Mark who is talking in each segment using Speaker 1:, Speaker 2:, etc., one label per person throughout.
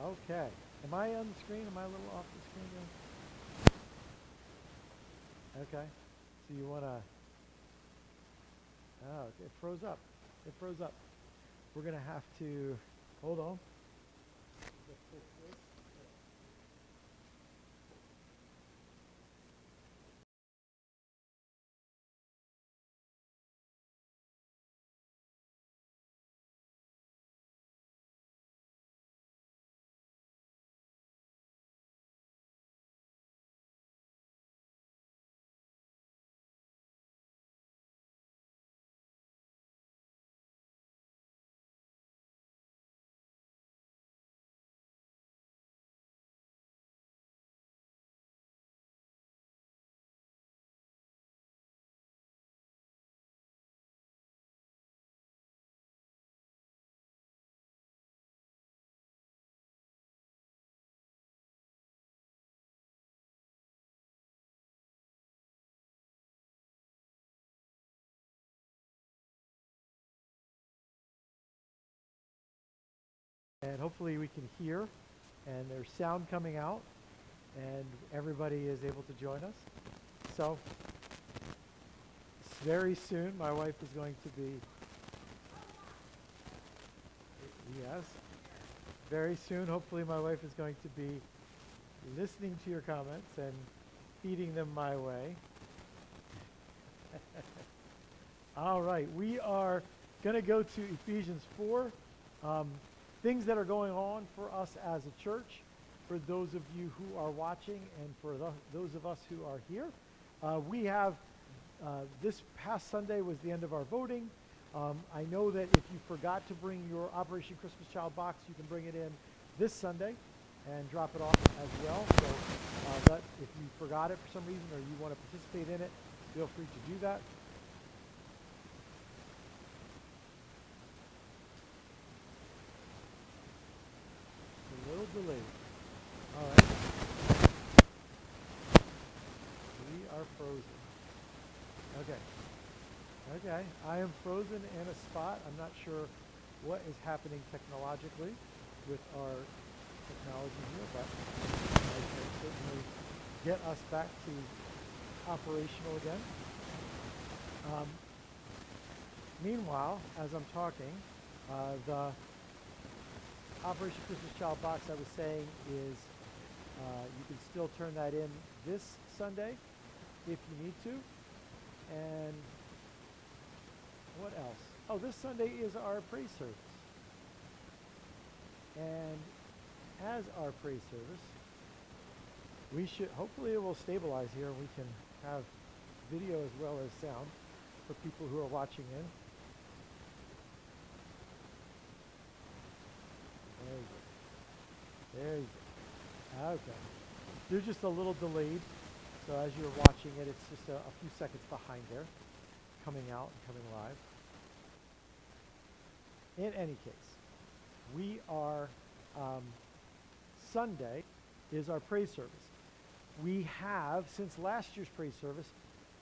Speaker 1: Okay. Am I on the screen? Am I a little off the screen here? Okay. So you want to... Oh, it froze up. It froze up. We're going to have to... Hold on. And hopefully we can hear, and there's sound coming out, and everybody is able to join us. So very soon my wife is going to be, yes, very soon hopefully my wife is going to be listening to your comments and feeding them my way. All right, we are going to go to Ephesians 4. Things that are going on for us as a church, for those of you who are watching and for those of us who are here. We have, this past Sunday was the end of our voting. I know that if you forgot to bring your Operation Christmas Child box, you can bring it in this Sunday and drop it off as well. So if you forgot it for some reason or you want to participate in it, feel free to do that. A little delayed. All right. We are frozen. Okay. Okay. I am frozen in a spot. I'm not sure what is happening technologically with our technology here, but I can certainly get us back to operational again. Meanwhile, as I'm talking, the Operation Christmas Child box I was saying is you can still turn that in this Sunday if you need to. And what else? Oh, this Sunday is our praise service. And as our praise service, we should, hopefully it will stabilize here and we can have video as well as sound for people who are watching in. There you go. Okay. They're just a little delayed. So as you're watching it, it's just a few seconds behind there, coming out and coming live. In any case, we are, Sunday is our praise service. We have, since last year's praise service,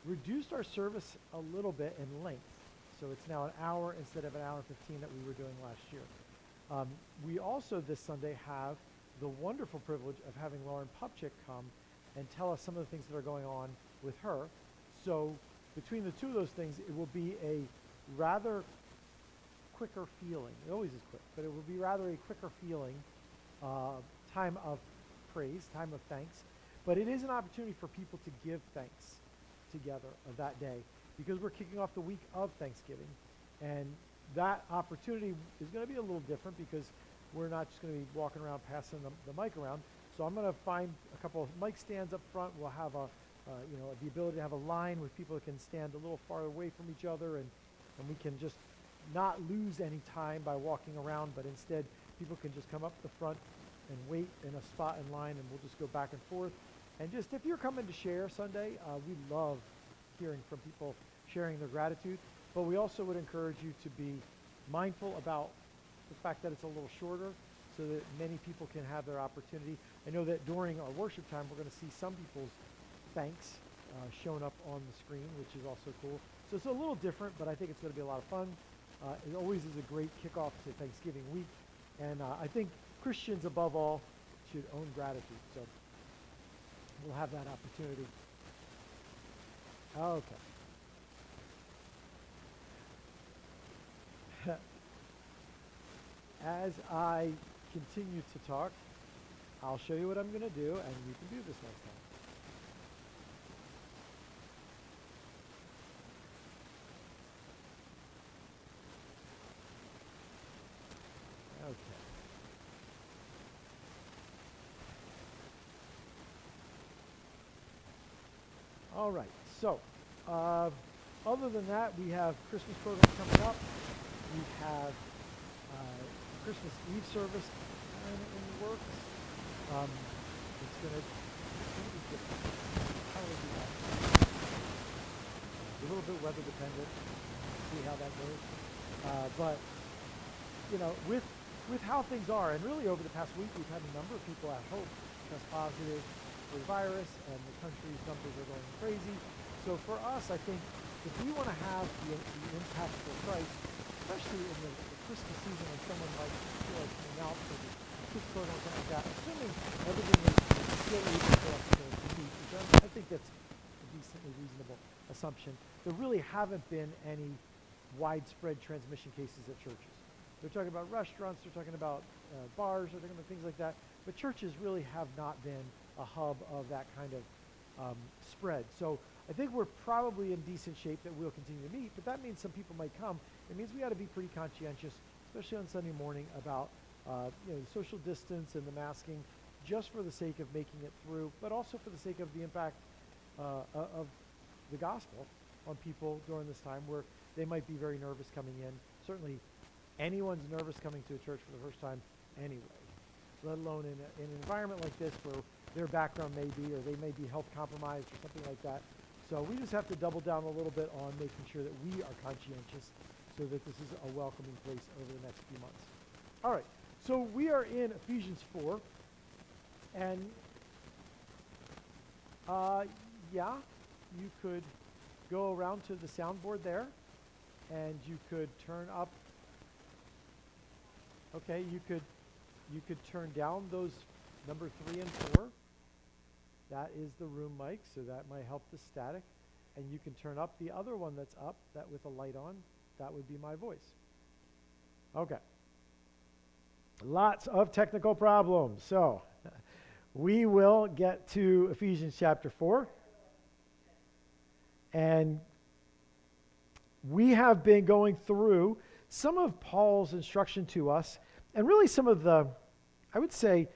Speaker 1: reduced our service a little bit in length. So it's now an hour instead of an hour and 15 that we were doing last year. We also this Sunday have the wonderful privilege of having Lauren Pupchick come and tell us some of the things that are going on with her. So between the two of those things, it will be a rather quicker feeling. It always is quick, but it will be rather a quicker feeling time of praise, time of thanks. But it is an opportunity for people to give thanks together of that day because we're kicking off the week of Thanksgiving. And that opportunity is going to be a little different because we're not just going to be walking around passing the mic around. So I'm going to find a couple of mic stands up front. We'll have the ability to have a line with people that can stand a little farther away from each other, and we can just not lose any time by walking around, but instead people can just come up the front and wait in a spot in line, and we'll just go back and forth. And just if you're coming to share Sunday, we love hearing from people sharing their gratitude, but we also would encourage you to be mindful about the fact that it's a little shorter so that many people can have their opportunity. I know that during our worship time, we're going to see some people's thanks shown up on the screen, which is also cool. So it's a little different, but I think it's going to be a lot of fun. It always is a great kickoff to Thanksgiving week. And I think Christians, above all, should own gratitude. So we'll have that opportunity. Okay. As I continue to talk, I'll show you what I'm going to do, and you can do this next time. Okay. All right. So, other than that, we have Christmas program coming up. We have Christmas Eve service kind of in the works. It's going to be different. How will do that? A little bit weather dependent. See how that goes. But you know, with how things are, and really over the past week, we've had a number of people at Hope test positive for the virus, and the country's numbers are going crazy. So for us, I think if we want to have the impact for Christ, especially in the Christmas season when someone might feel like coming out for the Christmas program or something like that, assuming everything is still able for us to meet, which I think that's a decently reasonable assumption, there really haven't been any widespread transmission cases at churches. They're talking about restaurants, they're talking about bars, they're talking about things like that, but churches really have not been a hub of that kind of spread. So I think we're probably in decent shape that we'll continue to meet, but that means some people might come. It means we got to be pretty conscientious, especially on Sunday morning, about the social distance and the masking, just for the sake of making it through, but also for the sake of the impact of the gospel on people during this time where they might be very nervous coming in. Certainly anyone's nervous coming to a church for the first time anyway, let alone in an environment like this where their background may be, or they may be health compromised or something like that. So we just have to double down a little bit on making sure that we are conscientious so that this is a welcoming place over the next few months. All right, so we are in Ephesians 4, and yeah, you could go around to the soundboard there, and you could turn up. Okay, you could turn down those number 3 and 4. That is the room mic, so that might help the static. And you can turn up the other one that's up, that with a light on. That would be my voice. Okay. Lots of technical problems. So we will get to Ephesians chapter 4. And we have been going through some of Paul's instruction to us, and really some of the, I would say,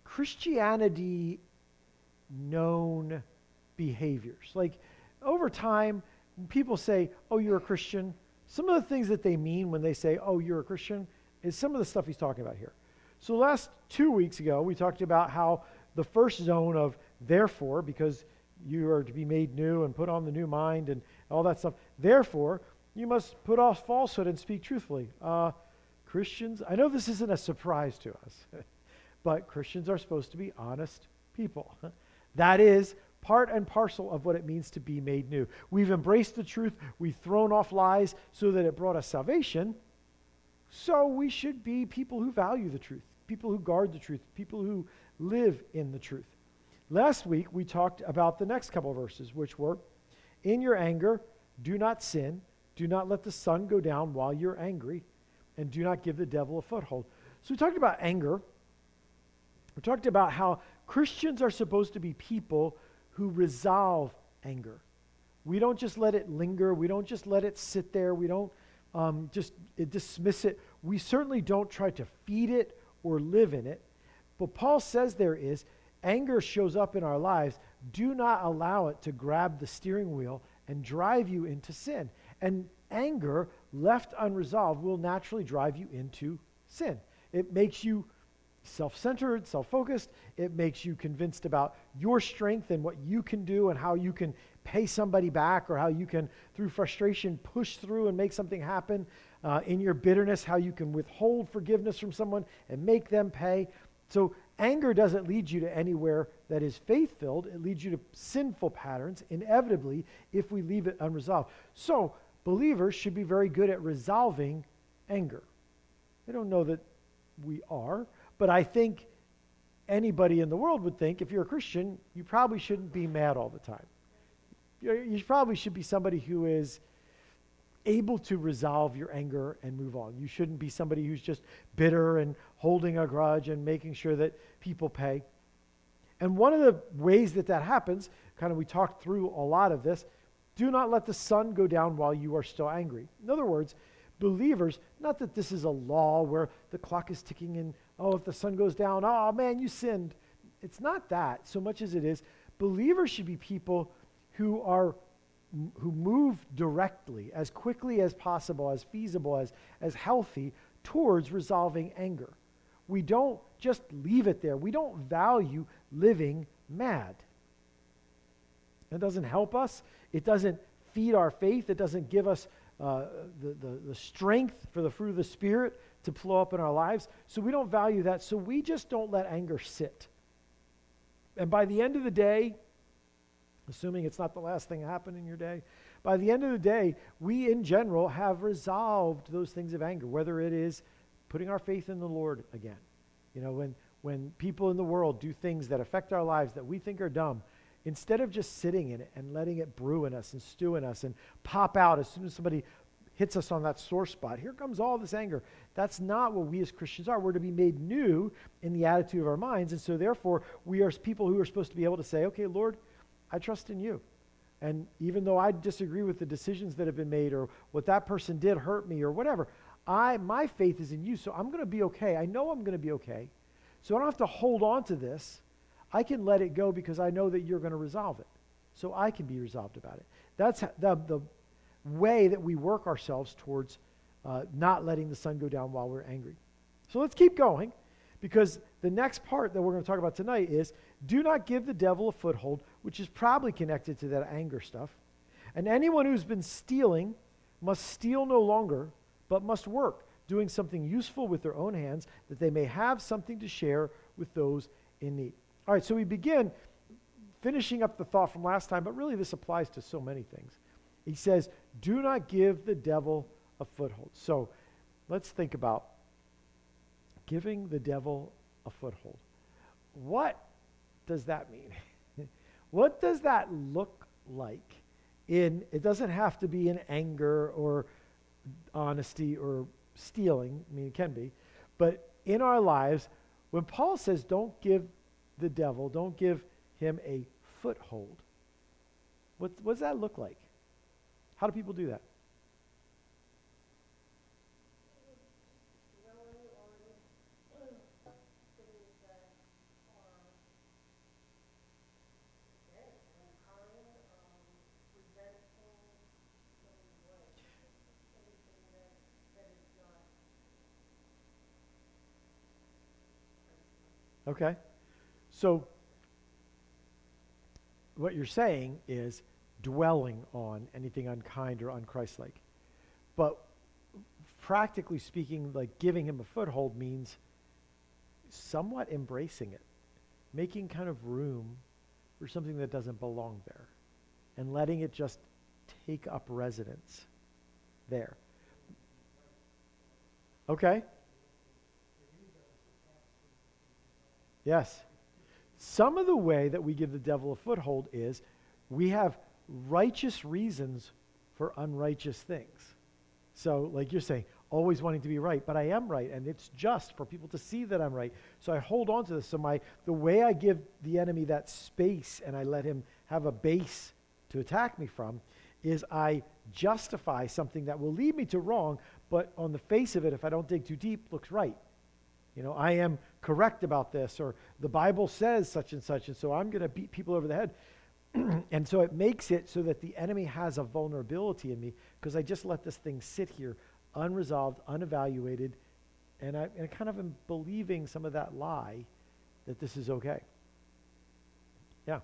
Speaker 1: Christianity known behaviors. Like over time, people say, oh, you're a Christian. Some of the things that they mean when they say, oh, you're a Christian, is some of the stuff he's talking about here. So last 2 weeks ago, we talked about how the first zone of therefore, because you are to be made new and put on the new mind and all that stuff, therefore, you must put off falsehood and speak truthfully. Christians, I know this isn't a surprise to us, but Christians are supposed to be honest people. That is part and parcel of what it means to be made new. We've embraced the truth. We've thrown off lies so that it brought us salvation. So we should be people who value the truth, people who guard the truth, people who live in the truth. Last week, we talked about the next couple of verses, which were, in your anger, do not sin. Do not let the sun go down while you're angry, and do not give the devil a foothold. So we talked about anger. We talked about how Christians are supposed to be people who resolve anger. We don't just let it linger. We don't just let it sit there. We don't just dismiss it. We certainly don't try to feed it or live in it. But Paul says there is, anger shows up in our lives. Do not allow it to grab the steering wheel and drive you into sin. And anger, left unresolved, will naturally drive you into sin. It makes you self-centered, self-focused. It makes you convinced about your strength and what you can do and how you can pay somebody back, or how you can, through frustration, push through and make something happen. In your bitterness, how you can withhold forgiveness from someone and make them pay. So anger doesn't lead you to anywhere that is faith-filled. It leads you to sinful patterns, inevitably, if we leave it unresolved. So believers should be very good at resolving anger. I don't know that we are. But I think anybody in the world would think, if you're a Christian, you probably shouldn't be mad all the time. You probably should be somebody who is able to resolve your anger and move on. You shouldn't be somebody who's just bitter and holding a grudge and making sure that people pay. And one of the ways that happens, kind of we talked through a lot of this, do not let the sun go down while you are still angry. In other words, believers, not that this is a law where the clock is ticking and, oh, if the sun goes down, oh man, you sinned. It's not that so much as it is, believers should be people who move directly, as quickly as possible, as feasible, as healthy, towards resolving anger. We don't just leave it there. We don't value living mad. It doesn't help us. It doesn't feed our faith. It doesn't give us the strength for the fruit of the Spirit to flow up in our lives. So we don't value that. So we just don't let anger sit. And by the end of the day, assuming it's not the last thing that happened in your day, by the end of the day, we in general have resolved those things of anger, whether it is putting our faith in the Lord again. You know, when people in the world do things that affect our lives that we think are dumb, instead of just sitting in it and letting it brew in us and stew in us and pop out as soon as somebody hits us on that sore spot, here comes all this anger. That's not what we as Christians are. We're to be made new in the attitude of our minds. And so therefore, we are people who are supposed to be able to say, okay, Lord, I trust in you. And even though I disagree with the decisions that have been made or what that person did hurt me or whatever, my faith is in you, so I'm going to be okay. I know I'm going to be okay. So I don't have to hold on to this. I can let it go because I know that you're going to resolve it. So I can be resolved about it. That's the way that we work ourselves towards not letting the sun go down while we're angry. So let's keep going, because the next part that we're going to talk about tonight is do not give the devil a foothold, which is probably connected to that anger stuff. And anyone who's been stealing must steal no longer, but must work, doing something useful with their own hands, that they may have something to share with those in need. All right, so we begin finishing up the thought from last time, but really this applies to so many things. He says, do not give the devil a foothold. So let's think about giving the devil a foothold. What does that mean? What does that look like? It doesn't have to be in anger or honesty or stealing. I mean, it can be. But in our lives, when Paul says don't give the devil, don't give him a foothold, what does that look like? How do people do that? Okay. So what you're saying is dwelling on anything unkind or unchristlike. But practically speaking, like giving him a foothold means somewhat embracing it, making kind of room for something that doesn't belong there, and letting it just take up residence there. Okay? Yes. Some of the way that we give the devil a foothold is we have righteous reasons for unrighteous things. So like you're saying, always wanting to be right, but I am right, and it's just for people to see that I'm right. So I hold on to this. So the way I give the enemy that space and I let him have a base to attack me from is I justify something that will lead me to wrong, but on the face of it, if I don't dig too deep, looks right. You know, I am correct about this, or the Bible says such, and so I'm going to beat people over the head. And so it makes it so that the enemy has a vulnerability in me because I just let this thing sit here unresolved, unevaluated, and I kind of am believing some of that lie that this is okay. Yeah.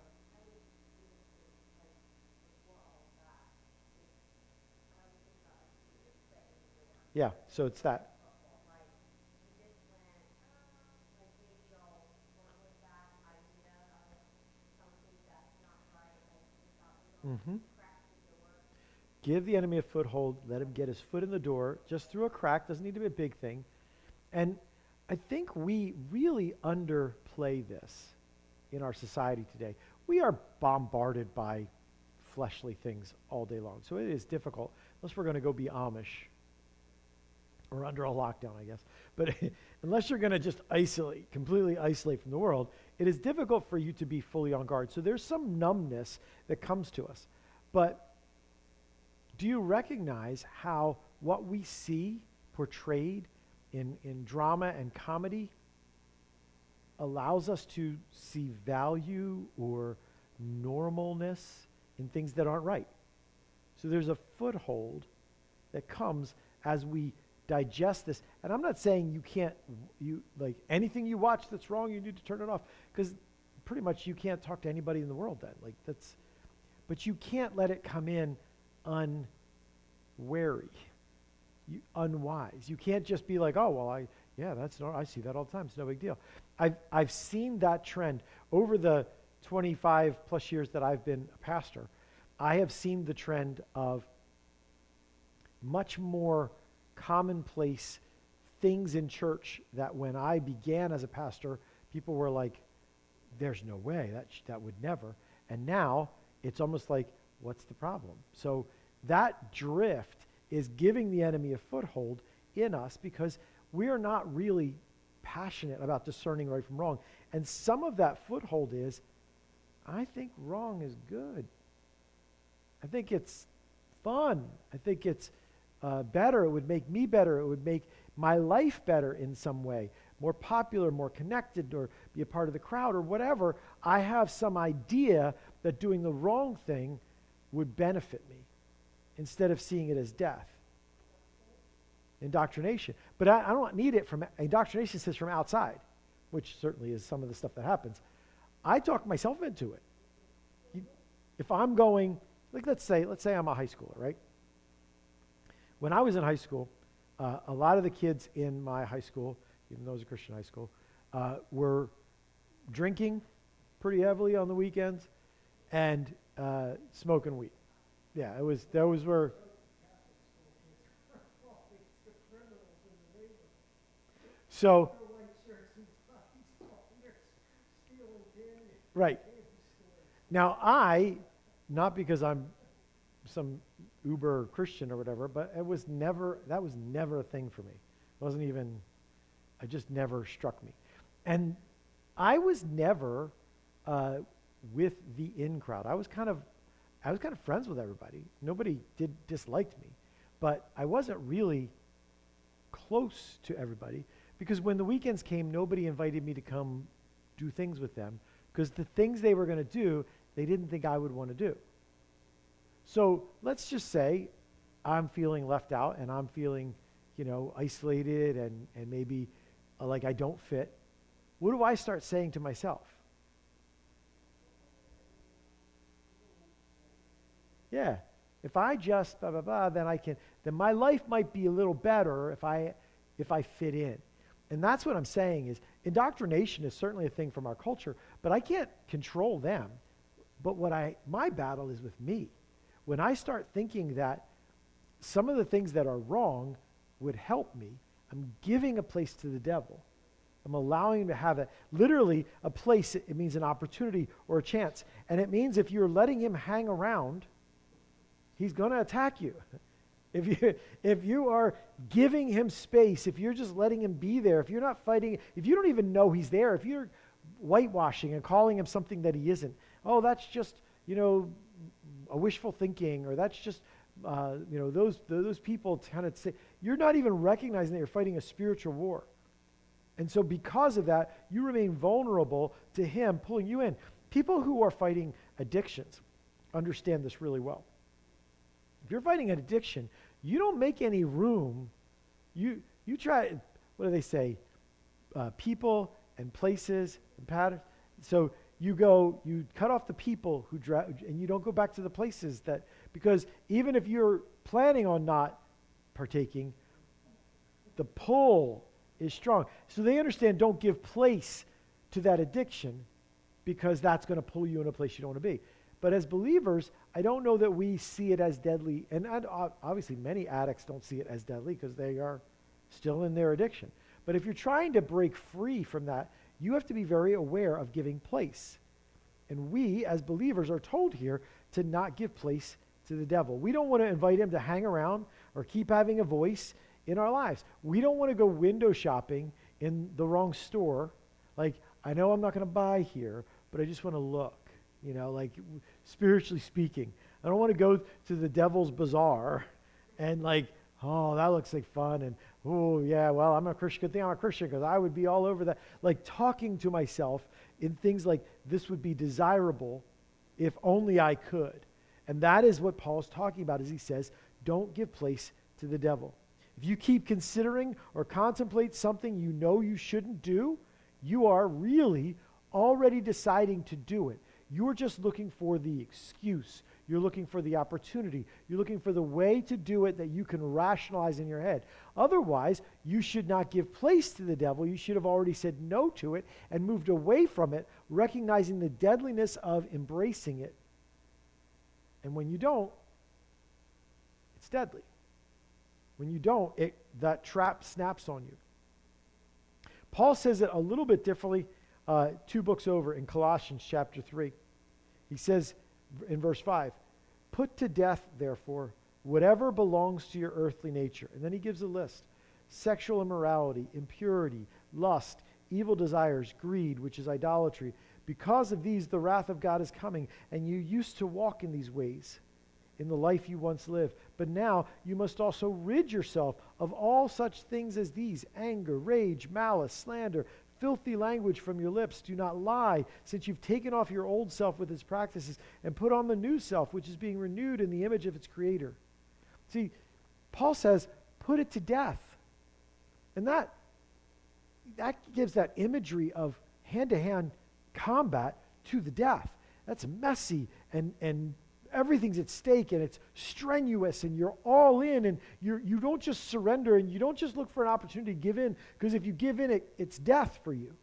Speaker 1: Yeah, so it's that. Mm-hmm. Give the enemy a foothold. Let him get his foot in the door just through a crack. Doesn't need to be a big thing. And I think we really underplay this in our society today. We are bombarded by fleshly things all day long. So it is difficult, unless we're going to go be Amish or under a lockdown, I guess. But unless you're going to just completely isolate from the world, it is difficult for you to be fully on guard. So there's some numbness that comes to us. But do you recognize how what we see portrayed in drama and comedy allows us to see value or normalness in things that aren't right? So there's a foothold that comes as we digest this. And I'm not saying you can't, like anything you watch that's wrong, you need to turn it off, because pretty much you can't talk to anybody in the world then. But you can't let it come in unwary, unwise. You can't just be like, oh, well, I see that all the time. It's no big deal. I've seen that trend over the 25 plus years that I've been a pastor. I have seen the trend of much more commonplace things in church that when I began as a pastor, people were like, there's no way, that would never. And now it's almost like, what's the problem? So that drift is giving the enemy a foothold in us because we are not really passionate about discerning right from wrong. And some of that foothold is, I think wrong is good. I think it's fun. I think it's better. It would make me better. It would make my life better in some way, more popular, more connected, or be a part of the crowd or whatever. I have some idea that doing the wrong thing would benefit me instead of seeing it as death. Indoctrination. But I don't need it from, indoctrination says from outside, which certainly is some of the stuff that happens. I talk myself into it. If I'm going, like let's say I'm a high schooler, right? When I was in high school, a lot of the kids in my high school, even though it was a Christian high school, were drinking pretty heavily on the weekends and smoking weed. Yeah, those were. So, right. Now not because I'm some uber Christian or whatever, but that was never a thing for me. It just never struck me. And I was never with the in crowd. I was kind of friends with everybody. Nobody disliked me, but I wasn't really close to everybody because when the weekends came, nobody invited me to come do things with them because the things they were going to do, they didn't think I would want to do. So let's just say I'm feeling left out and I'm feeling, isolated and maybe like I don't fit. What do I start saying to myself? Yeah, if I just blah, blah, blah, then my life might be a little better if I fit in. And that's what I'm saying is indoctrination is certainly a thing from our culture, but I can't control them. But my battle is with me. When I start thinking that some of the things that are wrong would help me, I'm giving a place to the devil. I'm allowing him to have literally a place. It means an opportunity or a chance. And it means if you're letting him hang around, he's going to attack you. If you are giving him space, if you're just letting him be there, if you're not fighting, if you don't even know he's there, if you're whitewashing and calling him something that he isn't, oh, that's just, a wishful thinking, or that's just, those people kind of say, you're not even recognizing that you're fighting a spiritual war. And so because of that, you remain vulnerable to him pulling you in. People who are fighting addictions understand this really well. If you're fighting an addiction, you don't make any room. You try, what do they say? People and places and patterns. So you cut off the people who drive, and you don't go back to the places because even if you're planning on not partaking, the pull is strong. So they understand, don't give place to that addiction because that's going to pull you in a place you don't want to be. But as believers, I don't know that we see it as deadly. And obviously many addicts don't see it as deadly because they are still in their addiction. But if you're trying to break free from that, you have to be very aware of giving place. And we, as believers, are told here to not give place to the devil. We don't want to invite him to hang around or keep having a voice in our lives. We don't want to go window shopping in the wrong store. Like, I know I'm not going to buy here, but I just want to look, like spiritually speaking. I don't want to go to the devil's bazaar and like, oh, that looks like fun. And, oh, yeah, well, I'm a Christian. Good thing I'm a Christian because I would be all over that. Like talking to myself in things like this would be desirable if only I could. And that is what Paul's talking about as he says, don't give place to the devil. If you keep considering or contemplate something you know you shouldn't do, you are really already deciding to do it. You're just looking for the excuse. You're looking for the opportunity. You're looking for the way to do it that you can rationalize in your head. Otherwise, you should not give place to the devil. You should have already said no to it and moved away from it, recognizing the deadliness of embracing it. And when you don't, it's deadly. When you don't, that trap snaps on you. Paul says it a little bit differently 2 books over in Colossians chapter 3. He says in verse 5, put to death, therefore, whatever belongs to your earthly nature. And then he gives a list. Sexual immorality, impurity, lust, evil desires, greed, which is idolatry. Because of these, the wrath of God is coming, and you used to walk in these ways in the life you once lived. But now you must also rid yourself of all such things as these: anger, rage, malice, slander, filthy language from your lips. Do not lie, since you've taken off your old self with its practices and put on the new self, which is being renewed in the image of its creator. See, Paul says, put it to death. And that gives that imagery of hand-to-hand combat to the death. That's messy and everything's at stake and it's strenuous and you're all in and you don't just surrender and you don't just look for an opportunity to give in, because if you give in, it's death for you.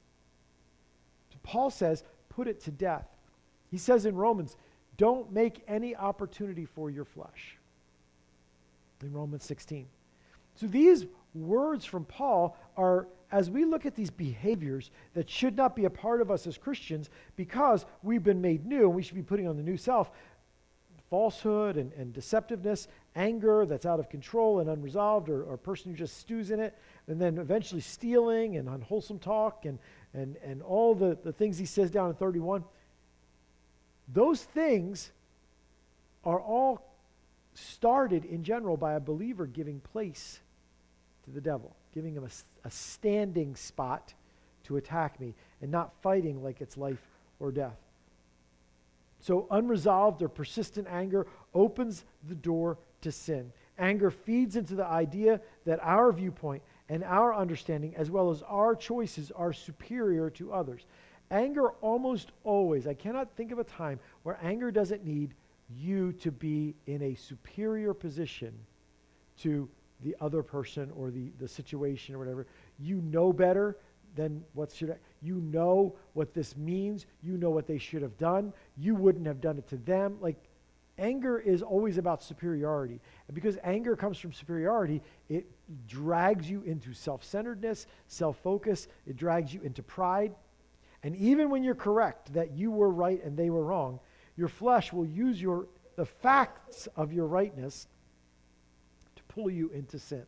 Speaker 1: So Paul says, put it to death. He says in Romans, don't make any opportunity for your flesh. In Romans 16. So these words from Paul are, as we look at these behaviors that should not be a part of us as Christians because we've been made new and we should be putting on the new self, falsehood and deceptiveness, anger that's out of control and unresolved, or a person who just stews in it, and then eventually stealing and unwholesome talk and all the things he says down in 31. Those things are all started in general by a believer giving place to the devil, giving him a standing spot to attack me and not fighting like it's life or death. So unresolved or persistent anger opens the door to sin. Anger feeds into the idea that our viewpoint and our understanding, as well as our choices, are superior to others. Anger almost always, I cannot think of a time where anger doesn't need you to be in a superior position to the other person or the situation or whatever. You know better than you know what this means. You know what they should have done. You wouldn't have done it to them. Like, anger is always about superiority. And because anger comes from superiority, it drags you into self-centeredness, self-focus. It drags you into pride. And even when you're correct that you were right and they were wrong, your flesh will use the facts of your rightness to pull you into sin.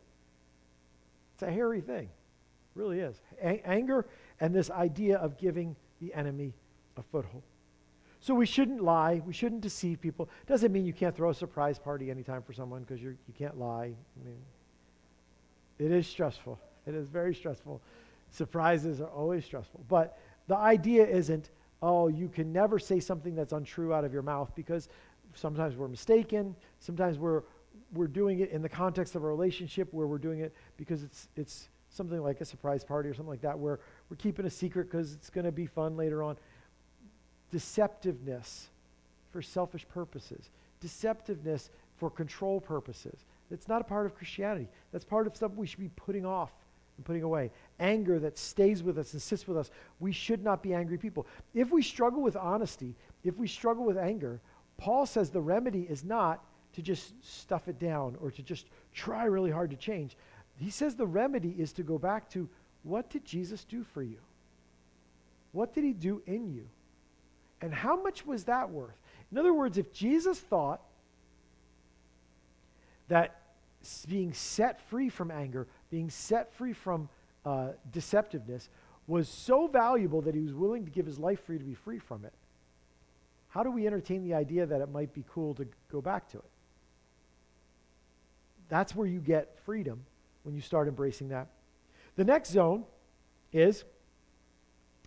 Speaker 1: It's a hairy thing. It really is. Anger and this idea of giving the enemy a foothold. So we shouldn't lie. We shouldn't deceive people. Doesn't mean you can't throw a surprise party anytime for someone because you can't lie. I mean, it is stressful. It is very stressful. Surprises are always stressful. But the idea isn't, oh, you can never say something that's untrue out of your mouth, because sometimes we're mistaken. Sometimes we're doing it in the context of a relationship where we're doing it because it's something like a surprise party or something like that, where we're keeping a secret because it's going to be fun later on. Deceptiveness for selfish purposes. Deceptiveness for control purposes. It's not a part of Christianity. That's part of stuff we should be putting off and putting away. Anger that stays with us and sits with us. We should not be angry people. If we struggle with honesty, if we struggle with anger, Paul says the remedy is not to just stuff it down or to just try really hard to change. He says the remedy is to go back to what did Jesus do for you? What did he do in you? And how much was that worth? In other words, if Jesus thought that being set free from anger, being set free from deceptiveness was so valuable that he was willing to give his life for you to be free from it, how do we entertain the idea that it might be cool to go back to it? That's where you get freedom when you start embracing that. The next zone is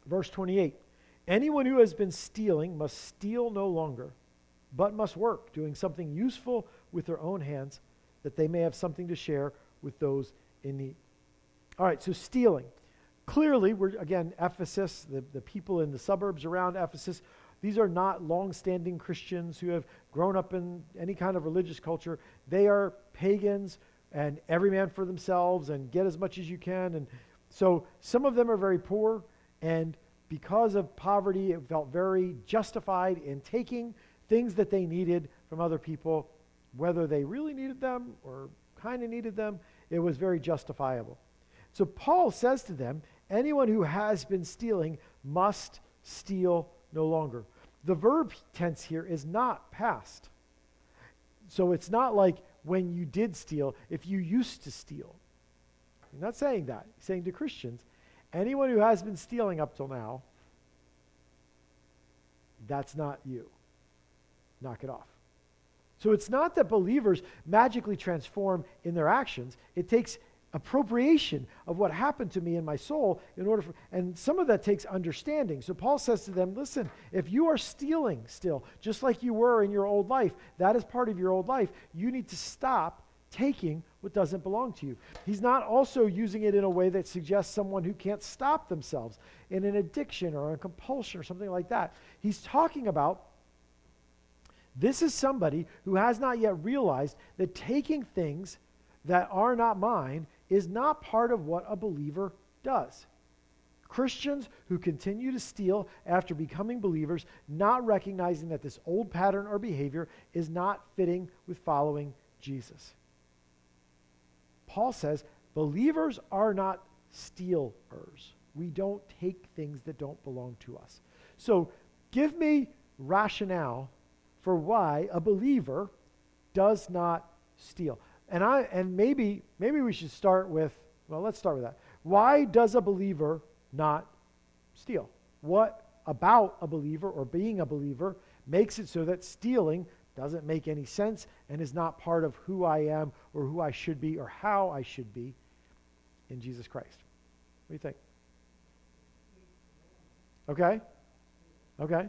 Speaker 1: verse 28. Anyone who has been stealing must steal no longer, but must work, doing something useful with their own hands, that they may have something to share with those in need. All right, so stealing. Clearly, we're, again, Ephesus, the people in the suburbs around Ephesus, these are not long-standing Christians who have grown up in any kind of religious culture. They are pagans and every man for themselves and get as much as you can. And so some of them are very poor, and because of poverty, it felt very justified in taking things that they needed from other people, whether they really needed them or kind of needed them. It was very justifiable. So Paul says to them, anyone who has been stealing must steal no longer. The verb tense here is not past. So it's not like when you did steal, if you used to steal. He's not saying that. He's saying to Christians, anyone who has been stealing up till now, that's not you. Knock it off. So it's not that believers magically transform in their actions. It takes appropriation of what happened to me in my soul in order for, and some of that takes understanding. So Paul says to them, listen, if you are stealing still, just like you were in your old life, that is part of your old life, you need to stop taking what doesn't belong to you. He's not also using it in a way that suggests someone who can't stop themselves in an addiction or a compulsion or something like that. He's talking about this is somebody who has not yet realized that taking things that are not mine is not part of what a believer does. Christians who continue to steal after becoming believers, not recognizing that this old pattern or behavior is not fitting with following Jesus. Paul says, believers are not stealers. We don't take things that don't belong to us. So give me rationale for why a believer does not steal. And maybe we should start with, well, let's start with that. Why does a believer not steal? What about a believer or being a believer makes it so that stealing doesn't make any sense and is not part of who I am or who I should be or how I should be in Jesus Christ? What do you think? Okay? Okay.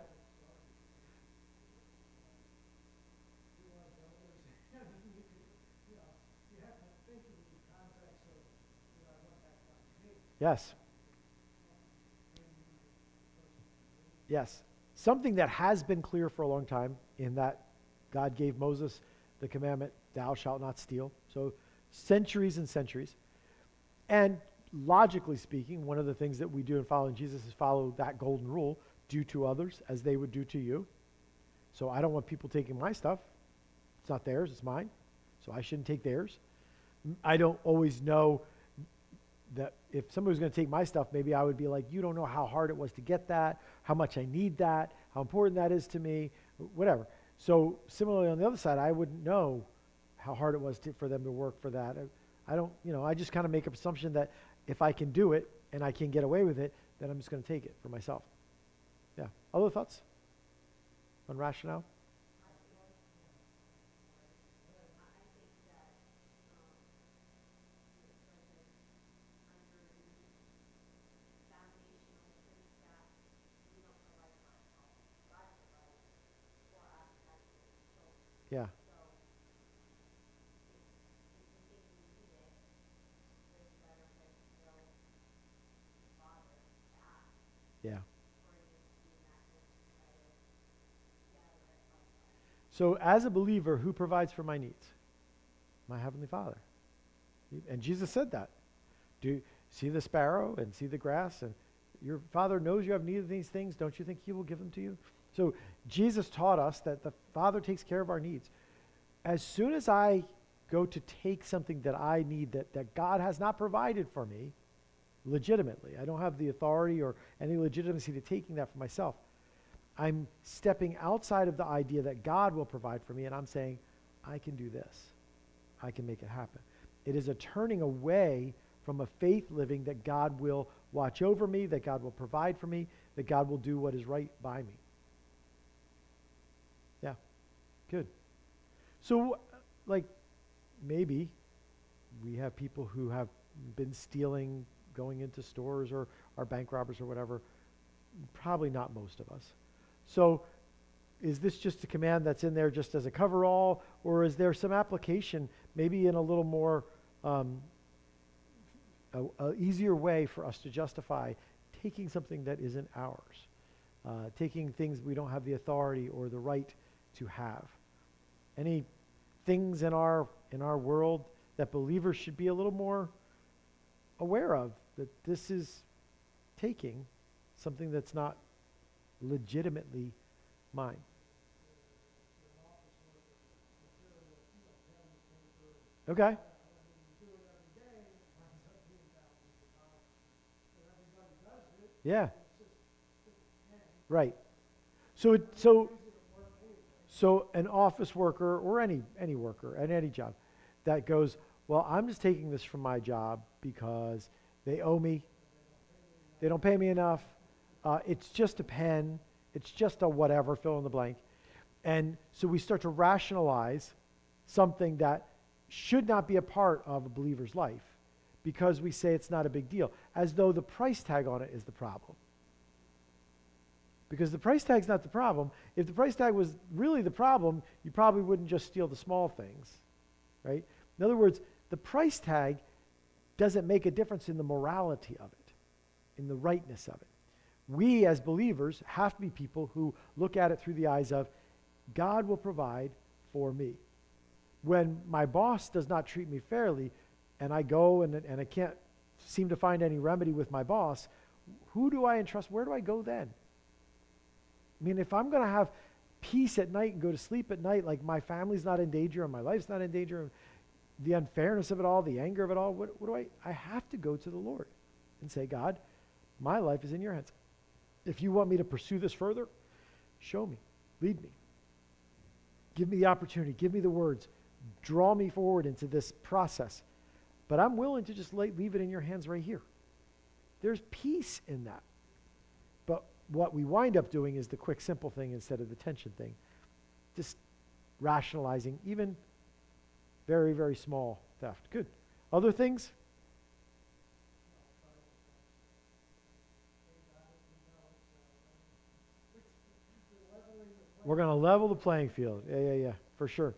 Speaker 1: Yes. Yes. Something that has been clear for a long time in that God gave Moses the commandment, thou shalt not steal. So centuries and centuries. And logically speaking, one of the things that we do in following Jesus is follow that golden rule, do to others as they would do to you. So I don't want people taking my stuff. It's not theirs, it's mine. So I shouldn't take theirs. I don't always know that if somebody was going to take my stuff, maybe I would be like, you don't know how hard it was to get that, how much I need that, how important that is to me, whatever. So similarly on the other side, I wouldn't know how hard it was for them to work for that. I don't, I just kind of make an assumption that if I can do it and I can get away with it, then I'm just going to take it for myself. Yeah. Other thoughts on rationale? Yeah. Yeah. So as a believer, who provides for my needs? My Heavenly Father. And Jesus said that. Do you see the sparrow and see the grass? And your Father knows you have need of these things. Don't you think He will give them to you? So Jesus taught us that the Father takes care of our needs. As soon as I go to take something that I need that God has not provided for me, legitimately. I don't have the authority or any legitimacy to taking that for myself. I'm stepping outside of the idea that God will provide for me, and I'm saying, I can do this. I can make it happen. It is a turning away from a faith living that God will watch over me, that God will provide for me, that God will do what is right by me. Yeah, good. So, like, maybe we have people who have been stealing, going into stores, or are bank robbers or whatever. Probably not most of us. So is this just a command that's in there just as a coverall, or is there some application maybe in a little more easier way for us to justify taking something that isn't ours, taking things we don't have the authority or the right to have? Any things in our world that believers should be a little more aware of, that this is taking something that's not legitimately mine? Okay. Yeah. Right. So an office worker or any worker at any job that goes, well, I'm just taking this from my job because they owe me. They don't pay me enough. It's just a pen. It's just a whatever, fill in the blank. And so we start to rationalize something that should not be a part of a believer's life because we say it's not a big deal, as though the price tag on it is the problem. Because the price tag's not the problem. If the price tag was really the problem, you probably wouldn't just steal the small things, right? In other words, the price tag doesn't make a difference in the morality of it, in the rightness of it. We as believers have to be people who look at it through the eyes of, God will provide for me. When my boss does not treat me fairly, and I go and I can't seem to find any remedy with my boss, who do I entrust? Where do I go then? I mean, if I'm going to have peace at night and go to sleep at night, like my family's not in danger and my life's not in danger, and the unfairness of it all, the anger of it all, what do I have to go to the Lord and say, God, my life is in your hands. If you want me to pursue this further, show me, lead me. Give me the opportunity, give me the words, draw me forward into this process. But I'm willing to just leave it in your hands right here. There's peace in that. But what we wind up doing is the quick, simple thing instead of the tension thing. Just rationalizing even very, very small theft. Good. Other things? We're going to level the playing field. Yeah, for sure.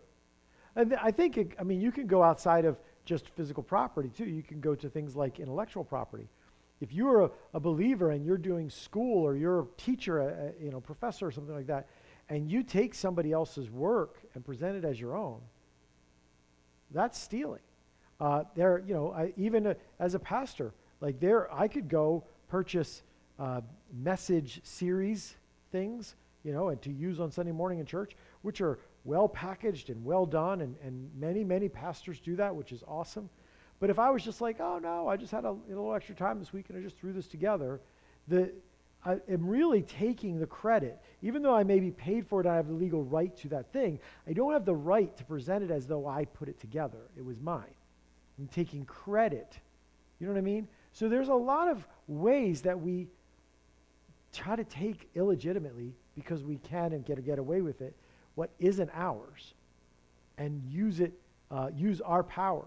Speaker 1: And I think, you can go outside of just physical property too. You can go to things like intellectual property. If you're a believer and you're doing school or you're a teacher, professor or something like that, and you take somebody else's work and present it as your own, that's stealing. Even as a pastor, I could go purchase message series things, and to use on Sunday morning in church, which are well packaged and well done, and many, many pastors do that, which is awesome. But if I was just like, oh no, I just had a little extra time this week and I just threw this together, I am really taking the credit. Even though I may be paid for it, I have the legal right to that thing, I don't have the right to present it as though I put it together. It was mine. I'm taking credit. You know what I mean? So there's a lot of ways that we try to take illegitimately, because we can and get away with it, what isn't ours, and use our power.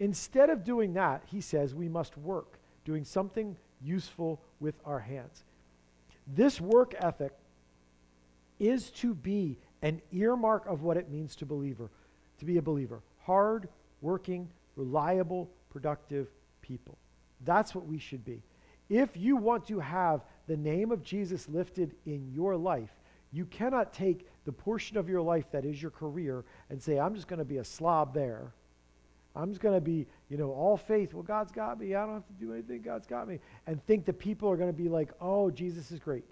Speaker 1: Instead of doing that, he says we must work, doing something useful with our hands. This work ethic is to be an earmark of what it means to be a believer. Hard, working, reliable, productive people. That's what we should be. If you want to have the name of Jesus lifted in your life, you cannot take the portion of your life that is your career and say, I'm just going to be a slob there. I'm just going to be, all faith. Well, God's got me. I don't have to do anything. God's got me. And think that people are going to be like, oh, Jesus is great.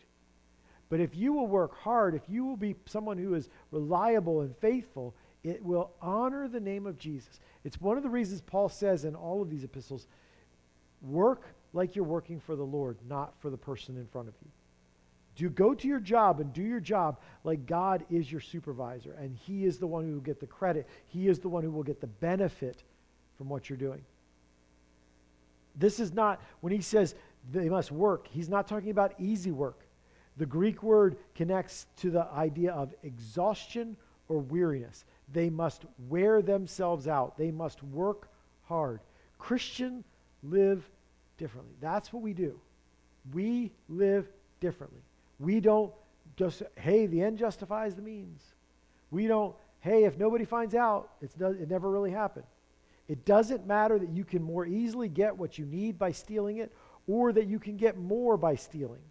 Speaker 1: But if you will work hard, if you will be someone who is reliable and faithful, it will honor the name of Jesus. It's one of the reasons Paul says in all of these epistles, Work like you're working for the Lord, not for the person in front of you. Go to your job and do your job like God is your supervisor, and he is the one who will get the credit. He is the one who will get the benefit from what you're doing. This is not, when he says they must work, he's not talking about easy work. The Greek word connects to the idea of exhaustion or weariness. They must wear themselves out. They must work hard. Christians live differently. That's what we do. We live differently. We don't just, hey, the end justifies the means. We don't, hey, if nobody finds out, it never really happened. It doesn't matter that you can more easily get what you need by stealing it or that you can get more by stealing.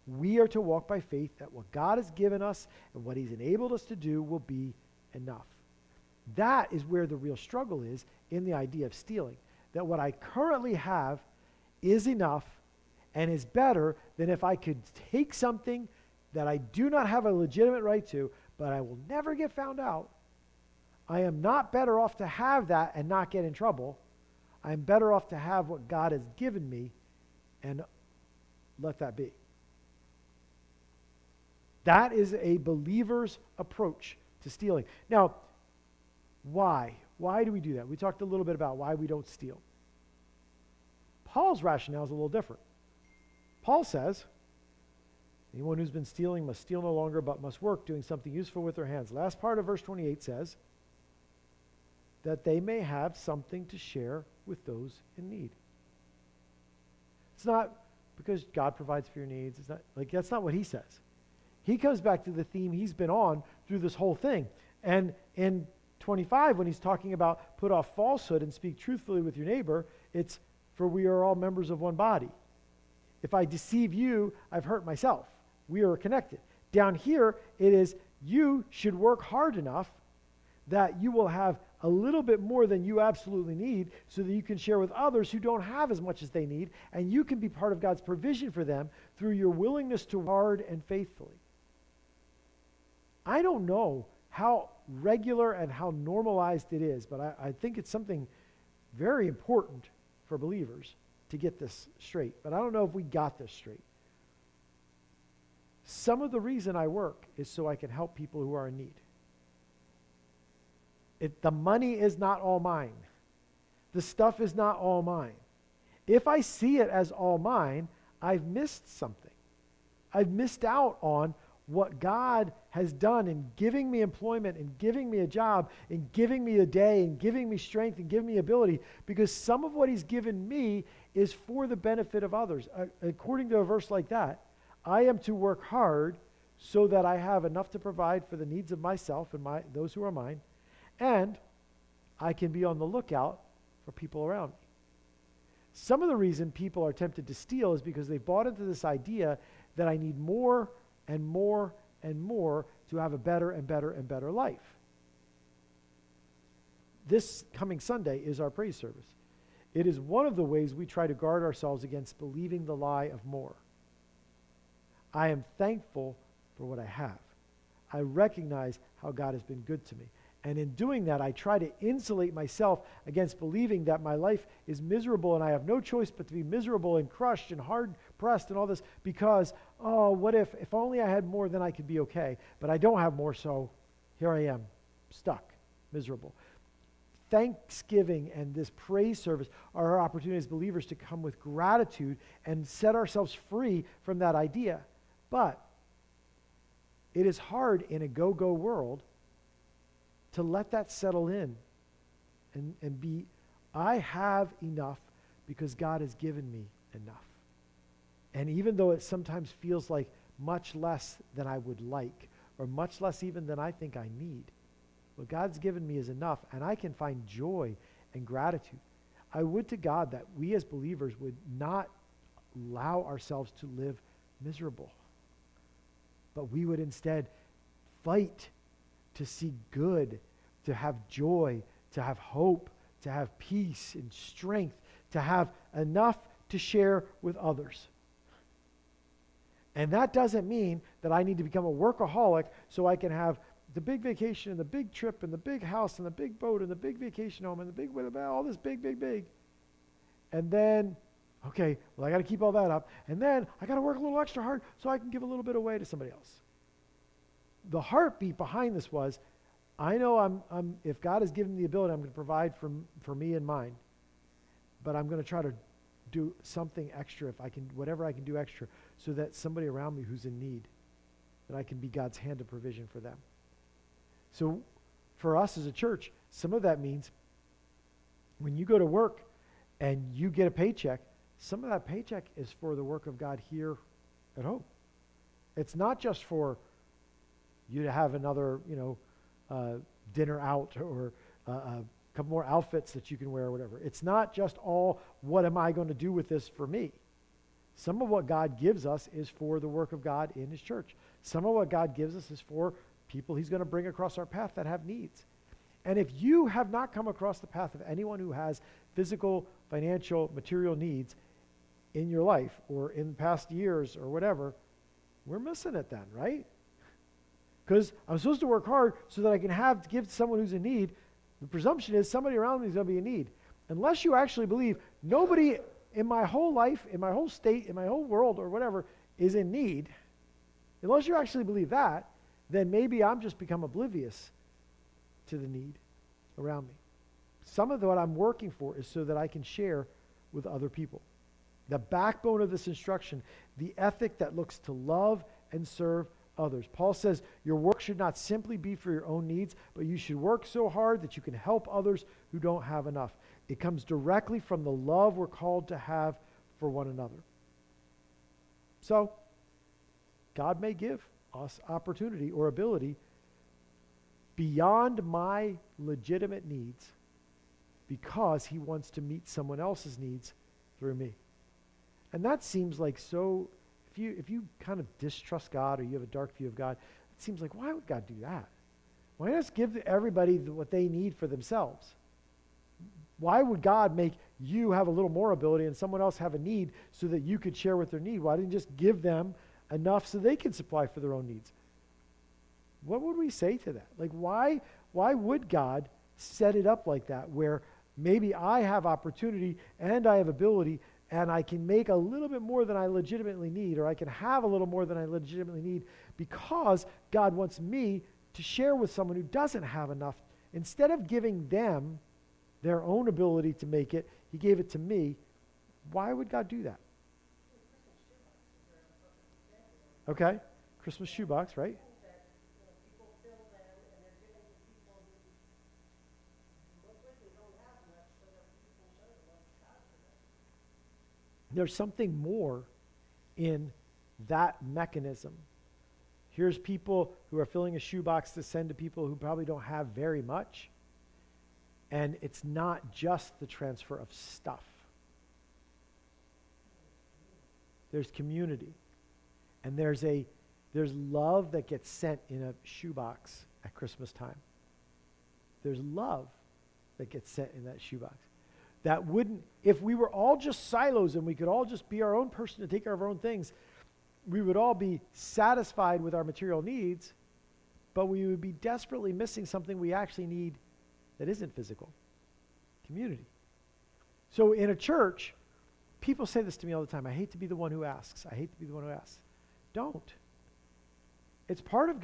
Speaker 1: We are to walk by faith that what God has given us and what he's enabled us to do will be enough. That is where the real struggle is in the idea of stealing. That what I currently have is enough and is better than if I could take something that I do not have a legitimate right to, but I will never get found out. I am not better off to have that and not get in trouble. I am better off to have what God has given me and let that be. That is a believer's approach to stealing. Now, why? Why do we do that? We talked a little bit about why we don't steal. Paul's rationale is a little different. Paul says, anyone who's been stealing must steal no longer, but must work, doing something useful with their hands. Last part of verse 28 says that they may have something to share with those in need. It's not because God provides for your needs. It's not like that's not what he says. He comes back to the theme he's been on through this whole thing. And in 25, when he's talking about put off falsehood and speak truthfully with your neighbor, it's for we are all members of one body. If I deceive you, I've hurt myself. We are connected. Down here, it is you should work hard enough that you will have a little bit more than you absolutely need so that you can share with others who don't have as much as they need, and you can be part of God's provision for them through your willingness to work hard and faithfully. I don't know how regular and how normalized it is, but I think it's something very important for believers to get this straight. But I don't know if we got this straight. Some of the reason I work is so I can help people who are in need. The money is not all mine. The stuff is not all mine. If I see it as all mine, I've missed something. I've missed out on what God has done in giving me employment and giving me a job and giving me a day and giving me strength and giving me ability, because some of what he's given me is for the benefit of others. According to a verse like that, I am to work hard so that I have enough to provide for the needs of myself and those who are mine, and I can be on the lookout for people around me. Some of the reason people are tempted to steal is because they've bought into this idea that I need more and more and more to have a better and better and better life. This coming Sunday is our praise service. It is one of the ways we try to guard ourselves against believing the lie of more. I am thankful for what I have. I recognize how God has been good to me. And in doing that, I try to insulate myself against believing that my life is miserable and I have no choice but to be miserable and crushed and hard-pressed and all this because, oh, what if only I had more, then I could be okay. But I don't have more, so here I am, stuck, miserable. Thanksgiving and this praise service are our opportunity as believers to come with gratitude and set ourselves free from that idea. But it is hard in a go-go world to let that settle in and be, I have enough because God has given me enough. And even though it sometimes feels like much less than I would like, or much less even than I think I need, what God's given me is enough, and I can find joy and gratitude. I would to God that we as believers would not allow ourselves to live miserable, but we would instead fight to see good, to have joy, to have hope, to have peace and strength, to have enough to share with others. And that doesn't mean that I need to become a workaholic so I can have the big vacation and the big trip and the big house and the big boat and the big vacation home and the big, all this big. And then Okay, well, I got to keep all that up. And then I got to work a little extra hard so I can give a little bit away to somebody else. The heartbeat behind this was, I know if God has given me the ability, I'm going to provide for me and mine. But I'm going to try to do something extra if I can, whatever I can do extra, so that somebody around me who's in need, that I can be God's hand of provision for them. So for us as a church, some of that means when you go to work and you get a paycheck, some of that paycheck is for the work of God here at home. It's not just for you to have another, dinner out or a couple more outfits that you can wear or whatever. It's not just all, what am I going to do with this for me? Some of what God gives us is for the work of God in his church. Some of what God gives us is for people he's going to bring across our path that have needs. And if you have not come across the path of anyone who has physical, financial, material needs in your life or in past years or whatever, we're missing it then, right? Because I'm supposed to work hard so that I can give to someone who's in need. The presumption is somebody around me is going to be in need. Unless you actually believe nobody in my whole life, in my whole state, in my whole world or whatever is in need, unless you actually believe that, then maybe I'm just become oblivious to the need around me. Some of what I'm working for is so that I can share with other people. The backbone of this instruction, the ethic that looks to love and serve others. Paul says your work should not simply be for your own needs, but you should work so hard that you can help others who don't have enough. It comes directly from the love we're called to have for one another. So, God may give us opportunity or ability beyond my legitimate needs because he wants to meet someone else's needs through me. And that seems like so, if you kind of distrust God or you have a dark view of God, it seems like, why would God do that? Why not just give everybody what they need for themselves? Why would God make you have a little more ability and someone else have a need so that you could share with their need? Why didn't you just give them enough so they can supply for their own needs? What would we say to that? Like, why would God set it up like that, where maybe I have opportunity and I have ability and I can make a little bit more than I legitimately need, or I can have a little more than I legitimately need, because God wants me to share with someone who doesn't have enough. Instead of giving them their own ability to make it, he gave it to me. Why would God do that? Okay, Christmas shoebox, right? There's something more in that mechanism. Here's people who are filling a shoebox to send to people who probably don't have very much. And it's not just the transfer of stuff. There's community. And there's love that gets sent in a shoebox at Christmas time. There's love that gets sent in that shoebox. That wouldn't, if we were all just silos and we could all just be our own person to take care of our own things, we would all be satisfied with our material needs, but we would be desperately missing something we actually need that isn't physical. Community. So in a church, people say this to me all the time: I hate to be the one who asks. I hate to be the one who asks. Don't. It's part of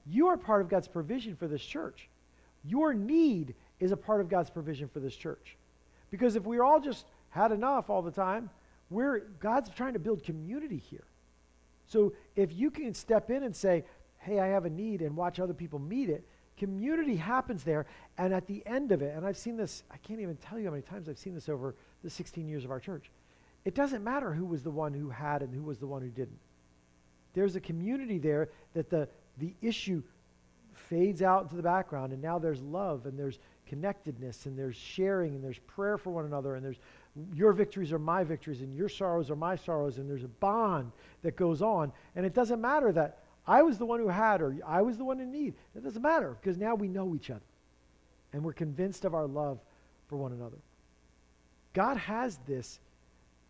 Speaker 1: you are part of God's provision for this church. Your need is a part of God's provision for this church. Because if we all just had enough all the time, God's trying to build community here. So if you can step in and say, hey, I have a need, and watch other people meet it, community happens there. And at the end of it, and I've seen this, I can't even tell you how many times I've seen this over the 16 years of our church. It doesn't matter who was the one who had and who was the one who didn't. There's a community there that the issue fades out into the background, and now there's love, and there's connectedness, and there's sharing, and there's prayer for one another, and there's your victories are my victories, and your sorrows are my sorrows, and there's a bond that goes on. And it doesn't matter that I was the one who had, or I was the one in need. It doesn't matter, because now we know each other, and we're convinced of our love for one another. God has this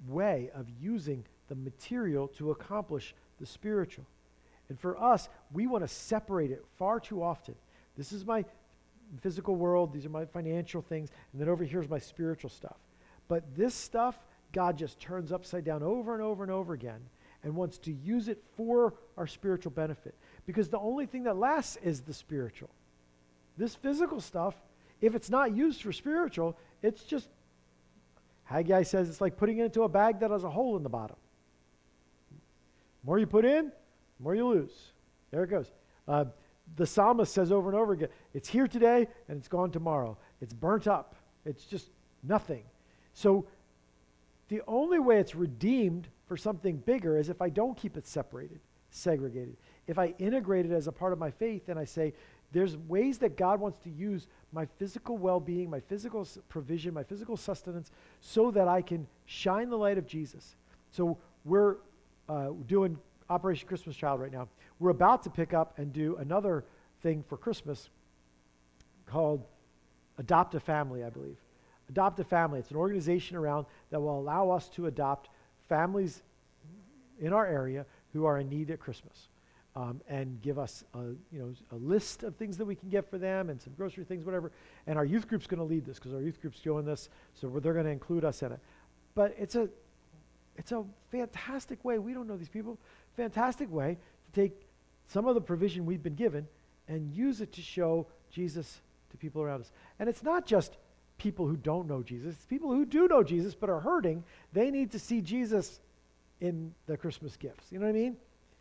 Speaker 1: way of using the material to accomplish the spiritual. And for us, we want to separate it far too often. This is my physical world, these are my financial things, and then over here's my spiritual stuff. But this stuff God just turns upside down over and over and over again and wants to use it for our spiritual benefit. Because the only thing that lasts is the spiritual. This physical stuff, if it's not used for spiritual, it's just, Haggai says it's like putting it into a bag that has a hole in the bottom. The more you put in, the more you lose. There it goes. The psalmist says over and over again, it's here today and it's gone tomorrow. It's burnt up. It's just nothing. So the only way it's redeemed for something bigger is if I don't keep it separated, segregated. If I integrate it as a part of my faith and I say, there's ways that God wants to use my physical well-being, my physical provision, my physical sustenance, so that I can shine the light of Jesus. So we're doing Operation Christmas Child right now. We're about to pick up and do another thing for Christmas called Adopt a Family, I believe. Adopt a Family. It's an organization around that will allow us to adopt families in our area who are in need at Christmas. And give us a list of things that we can get for them and some grocery things, whatever. And our youth group's going to lead this because our youth group's doing this, so they're going to include us in it. But it's a fantastic way. We don't know these people. Fantastic way to take some of the provision we've been given and use it to show Jesus to people around us. And it's not just people who don't know Jesus. It's people who do know Jesus but are hurting. They need to see Jesus in the Christmas gifts. You know what I mean?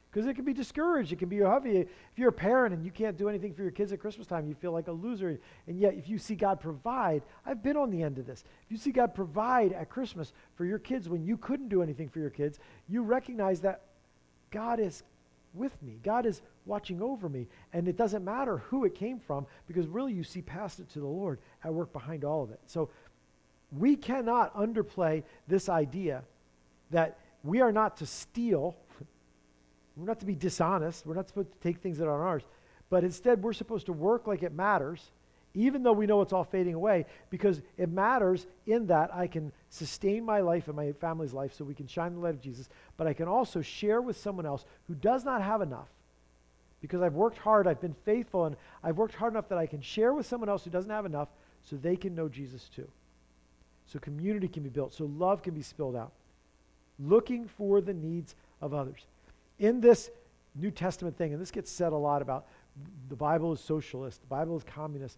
Speaker 1: Because it can be discouraged. It can be heavy. If you're a parent and you can't do anything for your kids at Christmas time, you feel like a loser. And yet, if you see God provide, I've been on the end of this. If you see God provide at Christmas for your kids when you couldn't do anything for your kids, you recognize that God is with me. God is watching over me. And it doesn't matter who it came from, because really you see past it to the Lord at work behind all of it. So we cannot underplay this idea that we are not to steal. We're not to be dishonest. We're not supposed to take things that aren't ours. But instead, we're supposed to work like it matters, even though we know it's all fading away, because it matters in that I can sustain my life and my family's life so we can shine the light of Jesus, but I can also share with someone else who does not have enough. Because I've worked hard, I've been faithful, and I've worked hard enough that I can share with someone else who doesn't have enough so they can know Jesus too. So community can be built, so love can be spilled out. Looking for the needs of others. In this New Testament thing, and this gets said a lot about the Bible is socialist, the Bible is communist.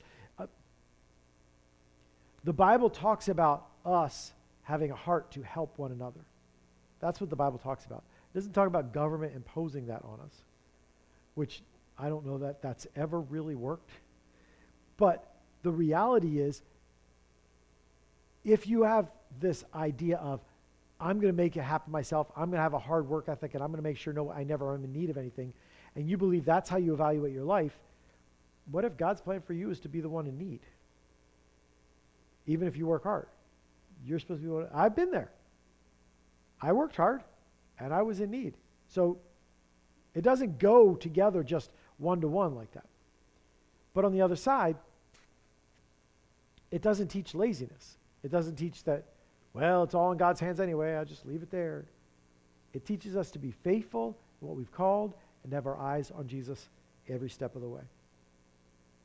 Speaker 1: The Bible talks about us having a heart to help one another. That's what the Bible talks about. It doesn't talk about government imposing that on us, which I don't know that that's ever really worked. But the reality is, if you have this idea of, I'm going to make it happen myself, I'm going to have a hard work ethic, and I'm going to make sure I never am in need of anything, and you believe that's how you evaluate your life, what if God's plan for you is to be the one in need? Even if you work hard. You're supposed to be one. I've been there. I worked hard, and I was in need. So it doesn't go together just one-to-one like that. But on the other side, it doesn't teach laziness. It doesn't teach that, well, it's all in God's hands anyway, I'll just leave it there. It teaches us to be faithful in what we've called and have our eyes on Jesus every step of the way.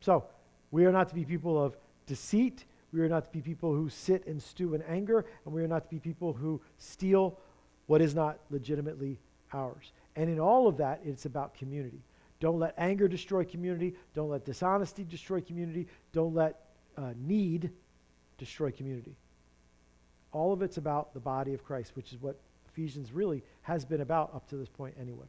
Speaker 1: So, we are not to be people of deceit. We are not to be people who sit and stew in anger. And we are not to be people who steal what is not legitimately ours. And in all of that, it's about community. Don't let anger destroy community. Don't let dishonesty destroy community. Don't let need destroy community. All of it's about the body of Christ, which is what Ephesians really has been about up to this point anyway.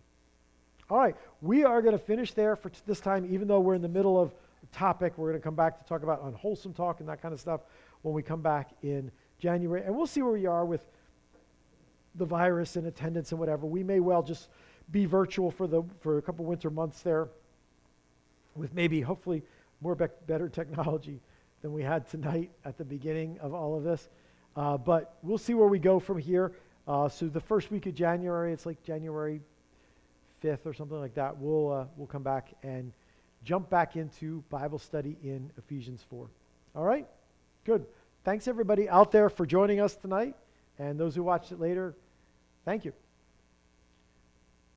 Speaker 1: All right, we are going to finish there for this time, even though we're in the middle of a topic. We're going to come back to talk about unwholesome talk and that kind of stuff when we come back in January. And we'll see where we are with the virus and attendance and whatever. We may well just be virtual for a couple winter months there with maybe, hopefully, more better technology than we had tonight at the beginning of all of this. But we'll see where we go from here. So the first week of January, it's like January 5th or something like that, we'll come back and jump back into Bible study in Ephesians 4. All right? Good. Thanks everybody out there for joining us tonight. And those who watched it later, thank you.